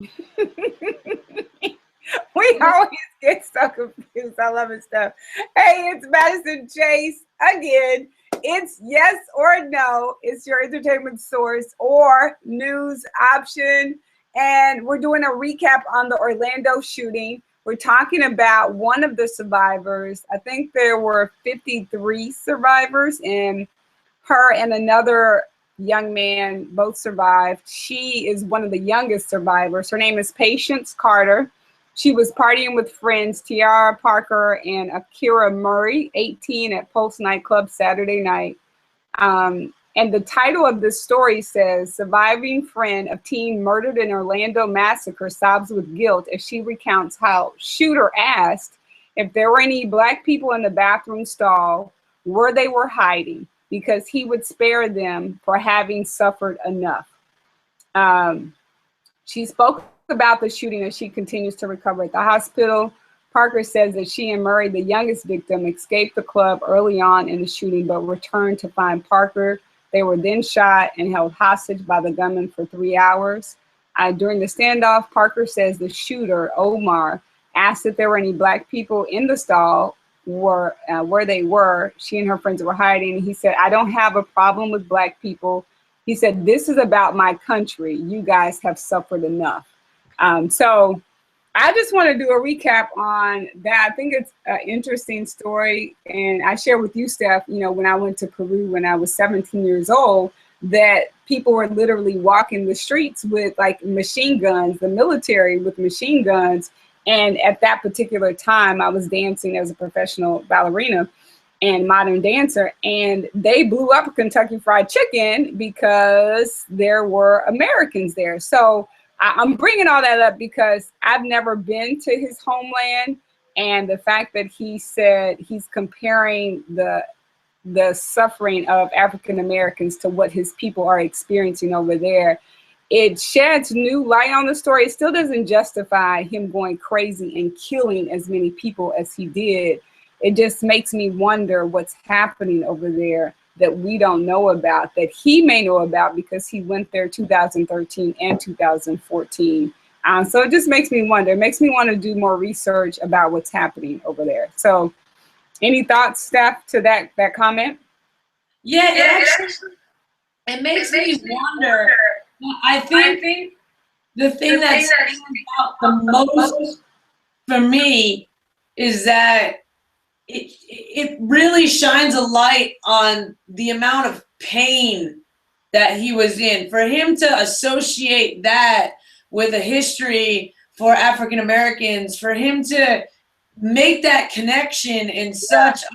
We always get so confused. I love it stuff. Hey, it's Madison Chase again. It's yes or no. It's your entertainment source or news option. And we're doing a recap on the Orlando shooting. We're talking about one of the survivors. I think there were 53 survivors, and her and another young man both survived. She is one of the youngest survivors. Her name is Patience Carter. She was partying with friends Tiara Parker and Akyra Murray, 18, at Pulse nightclub Saturday night. And the title of this story says, "Surviving friend of teen murdered in Orlando massacre sobs with guilt as she recounts how shooter asked if there were any Black people in the bathroom stall where they were hiding, because he would spare them for having suffered enough." She spoke about the shooting as she continues to recover at the hospital. Parker says that she and Murray, the youngest victim, escaped the club early on in the shooting, but returned to find Parker. They were then shot and held hostage by the gunman for 3 hours. During the standoff, Parker says the shooter, Omar, asked if there were any Black people in the stall where they were. She and her friends were hiding. He said, "I don't have a problem with Black people." He said, "This is about my country. You guys have suffered enough." So I just want to do a recap on that. I think it's an interesting story. And I share with you, Steph, you know, when I went to Peru when I was 17 years old, that people were literally walking the streets with like machine guns, the military with machine guns. And at that particular time, I was dancing as a professional ballerina and modern dancer, and they blew up Kentucky Fried Chicken because there were Americans there. So I'm bringing all that up because I've never been to his homeland, and the fact that he said he's comparing the suffering of African Americans to what his people are experiencing over there, it sheds new light on the story. It still doesn't justify him going crazy and killing as many people as he did. It just makes me wonder what's happening over there that we don't know about, that he may know about because he went there 2013 and 2014. So it just makes me wonder. It makes me want to do more research about what's happening over there. So any thoughts, Steph, to that comment? Yeah, it makes me wonder. I think the thing that stands out the most for me is that it really shines a light on the amount of pain that he was in. For him to associate that with a history for African Americans, for him to make that connection in such a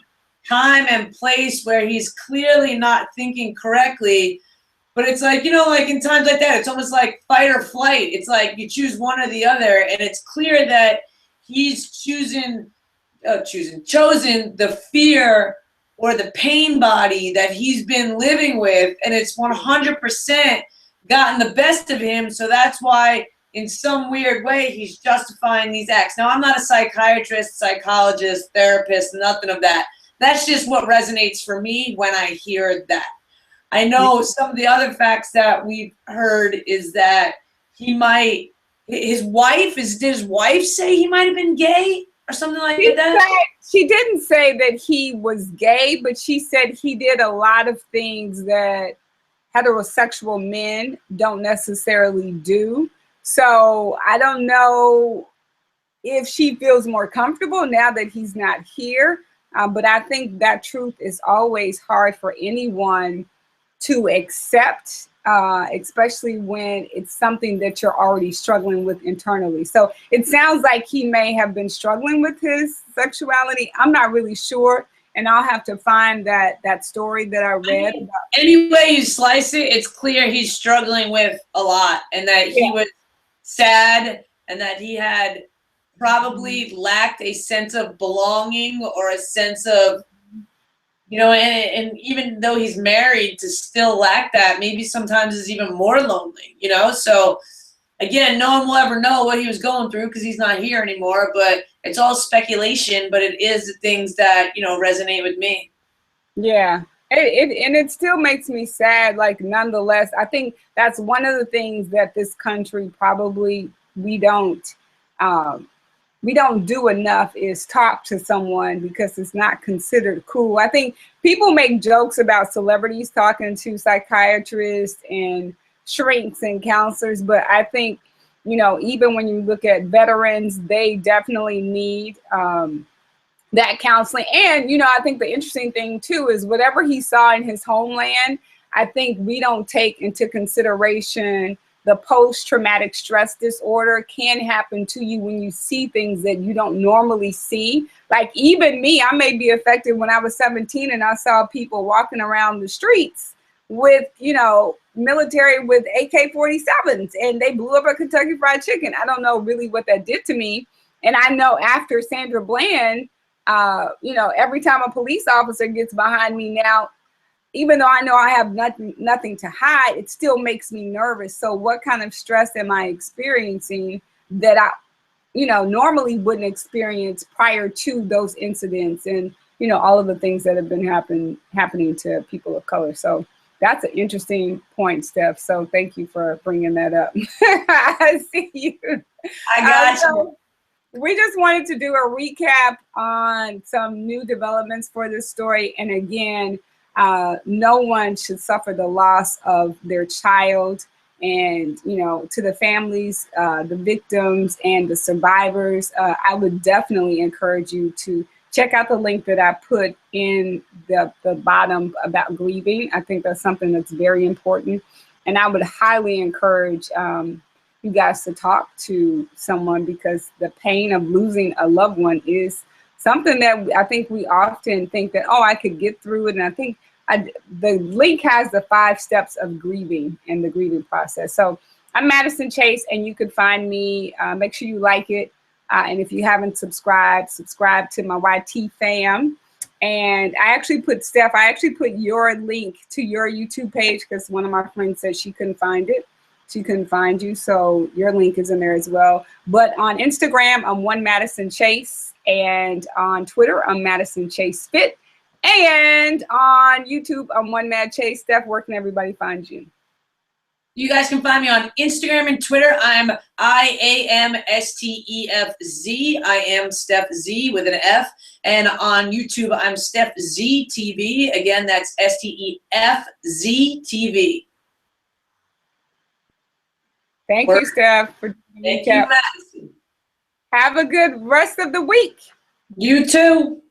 time and place where he's clearly not thinking correctly. But it's like, you know, like in times like that, it's almost like fight or flight. It's like you choose one or the other, and it's clear that he's chosen the fear or the pain body that he's been living with, and it's 100% gotten the best of him. So that's why, in some weird way, he's justifying these acts. Now, I'm not a psychiatrist, psychologist, therapist, nothing of that. That's just what resonates for me when I hear that. I know some of the other facts that we've heard is that did his wife say he might have been gay or something like that? She didn't say that he was gay, but she said he did a lot of things that heterosexual men don't necessarily do. So I don't know if she feels more comfortable now that he's not here. But I think that truth is always hard for anyone to accept, especially when it's something that you're already struggling with internally. So it sounds like he may have been struggling with his sexuality. I'm not really sure, and I'll have to find that story that I read. Any way you slice it, it's clear he's struggling with a lot, and that he was sad, and that he had probably lacked a sense of belonging or a sense of, you know, and even though he's married, to still lack that, maybe sometimes is even more lonely, you know? So again, no one will ever know what he was going through because he's not here anymore, but it's all speculation, but it is the things that, you know, resonate with me. Yeah. It still makes me sad. Like, nonetheless, I think that's one of the things that this country probably we don't do enough is talk to someone because it's not considered cool. I think people make jokes about celebrities talking to psychiatrists and shrinks and counselors, but I think, you know, even when you look at veterans, they definitely need that counseling. And, you know, I think the interesting thing too is whatever he saw in his homeland, I think we don't take into consideration the post-traumatic stress disorder can happen to you when you see things that you don't normally see. Like even me, I may be affected when I was 17 and I saw people walking around the streets with, you know, military with AK-47s and they blew up a Kentucky Fried Chicken. I don't know really what that did to me. And I know after Sandra Bland, you know, every time a police officer gets behind me now, even though I know I have nothing to hide, it still makes me nervous. So what kind of stress am I experiencing that I, you know, normally wouldn't experience prior to those incidents and, you know, all of the things that have been happening to people of color. So that's an interesting point, Steph. So thank you for bringing that up. I see you. I got you. We just wanted to do a recap on some new developments for this story. And again, no one should suffer the loss of their child. And, you know, to the families, the victims and the survivors, I would definitely encourage you to check out the link that I put in the bottom about grieving. I think that's something that's very important. And I would highly encourage you guys to talk to someone because the pain of losing a loved one is something that I think we often think that, oh, I could get through it. And I think the link has the 5 steps of grieving and the grieving process. So I'm Madison Chase, and you can find me. Make sure you like it. And if you haven't subscribe to my YT fam. And I actually put, Steph, your link to your YouTube page because one of my friends said she couldn't find it. She couldn't find you. So your link is in there as well. But on Instagram, I'm one Madison Chase. And on Twitter, I'm Madison Chase Fit. And on YouTube, I'm one Mad Chase. Steph, where can everybody find you? You guys can find me on Instagram and Twitter. I'm IAMSTEFZ. I am Stefztv with an F. And on YouTube, I'm Stefztv. Again, that's STEFZTV. Thank you, Steph. Thank you, Madison. Have a good rest of the week. You too.